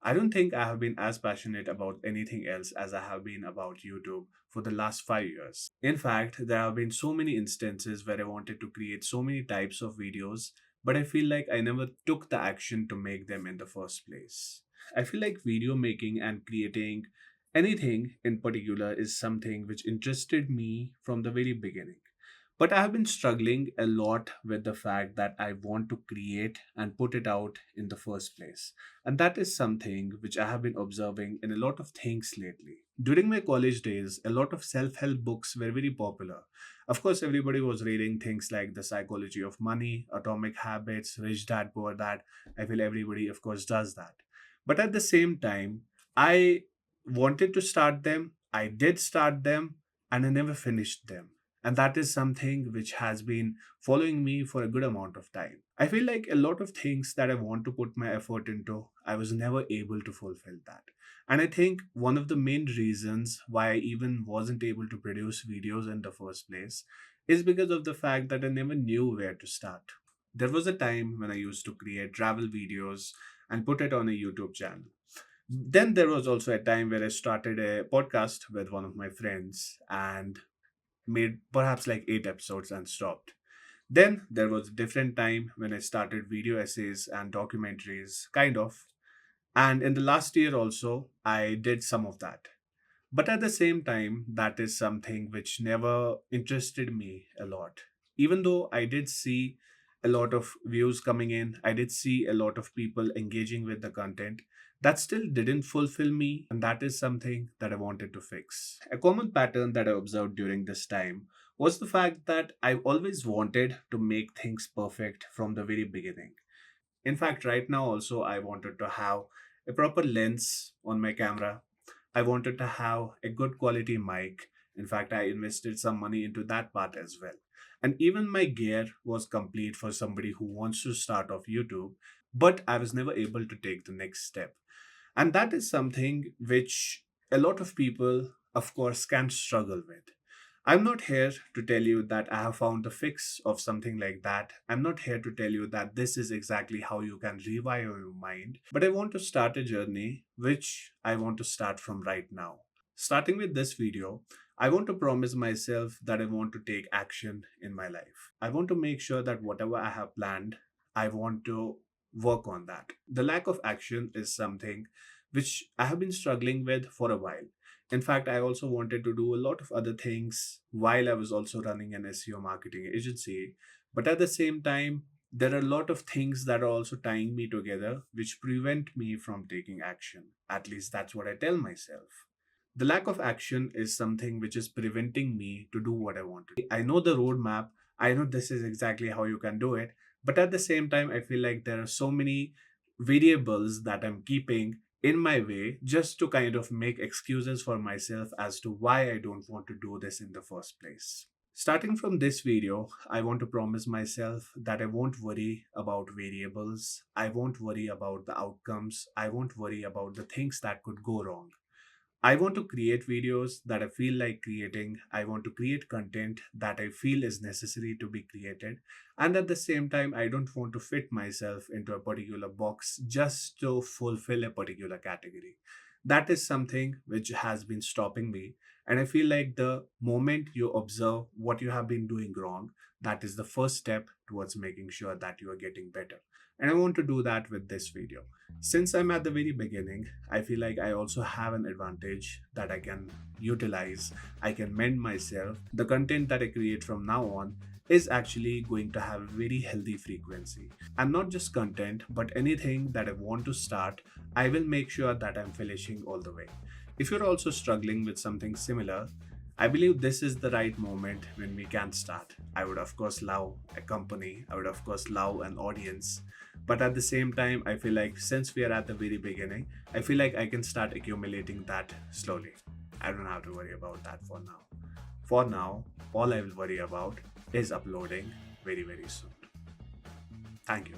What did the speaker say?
I don't think I have been as passionate about anything else as I have been about YouTube for the last 5 years. In fact, there have been so many instances where I wanted to create so many types of videos, but I feel like I never took the action to make them in the first place. I feel like video making and creating anything in particular is something which interested me from the very beginning. But I have been struggling a lot with the fact that I want to create and put it out in the first place. And that is something which I have been observing in a lot of things lately. During my college days, a lot of self help books were very popular. Of course, everybody was reading things like The Psychology of Money, Atomic Habits, Rich Dad Poor Dad. I feel everybody, of course, does that. But at the same time, I wanted to start them, I did start them, and I never finished them. And that is something which has been following me for a good amount of time. I feel like a lot of things that I want to put my effort into, I was never able to fulfill that. And I think one of the main reasons why I even wasn't able to produce videos in the first place is because of the fact that I never knew where to start. There was a time when I used to create travel videos and put it on a YouTube channel. Then there was also a time where I started a podcast with one of my friends and made perhaps like 8 episodes and stopped. Then there was a different time when I started video essays and documentaries, kind of. And in the last year also, I did some of that. But at the same time, that is something which never interested me a lot. Even though I did see a lot of views coming in, I did see a lot of people engaging with the content, that still didn't fulfill me, and that is something that I wanted to fix. A common pattern that I observed during this time was the fact that I always wanted to make things perfect from the very beginning. In fact, right now also, I wanted to have a proper lens on my camera. I wanted to have a good quality mic. In fact, I invested some money into that part as well. And even my gear was complete for somebody who wants to start off YouTube, but I was never able to take the next step. And that is something which a lot of people, of course, can struggle with. I'm not here to tell you that I have found the fix of something like that. I'm not here to tell you that this is exactly how you can rewire your mind. But I want to start a journey which I want to start from right now. Starting with this video, I want to promise myself that I want to take action in my life. I want to make sure that whatever I have planned, I want to work on that. The lack of action is something which I have been struggling with for a while. In fact, I also wanted to do a lot of other things while I was also running an SEO marketing agency. But at the same time, there are a lot of things that are also tying me together, which prevent me from taking action. At least that's what I tell myself. The lack of action is something which is preventing me to do what I want to do. I know the roadmap. I know this is exactly how you can do it. But at the same time, I feel like there are so many variables that I'm keeping in my way just to kind of make excuses for myself as to why I don't want to do this in the first place. Starting from this video, I want to promise myself that I won't worry about variables. I won't worry about the outcomes. I won't worry about the things that could go wrong. I want to create videos that I feel like creating. I want to create content that I feel is necessary to be created. And at the same time, I don't want to fit myself into a particular box just to fulfill a particular category. That is something which has been stopping me. And I feel like the moment you observe what you have been doing wrong, that is the first step towards making sure that you are getting better. And I want to do that with this video. Since I'm at the very beginning, I feel like I also have an advantage that I can utilize. I can mend myself. The content that I create from now on is actually going to have a very healthy frequency. And not just content, but anything that I want to start, I will make sure that I'm finishing all the way. If you're also struggling with something similar, I believe this is the right moment when we can start. I would, of course, love a company, I would, of course, love an audience. But at the same time, I feel like since we are at the very beginning, I feel like I can start accumulating that slowly. I don't have to worry about that for now. For now, all I will worry about is uploading very, very soon. Thank you.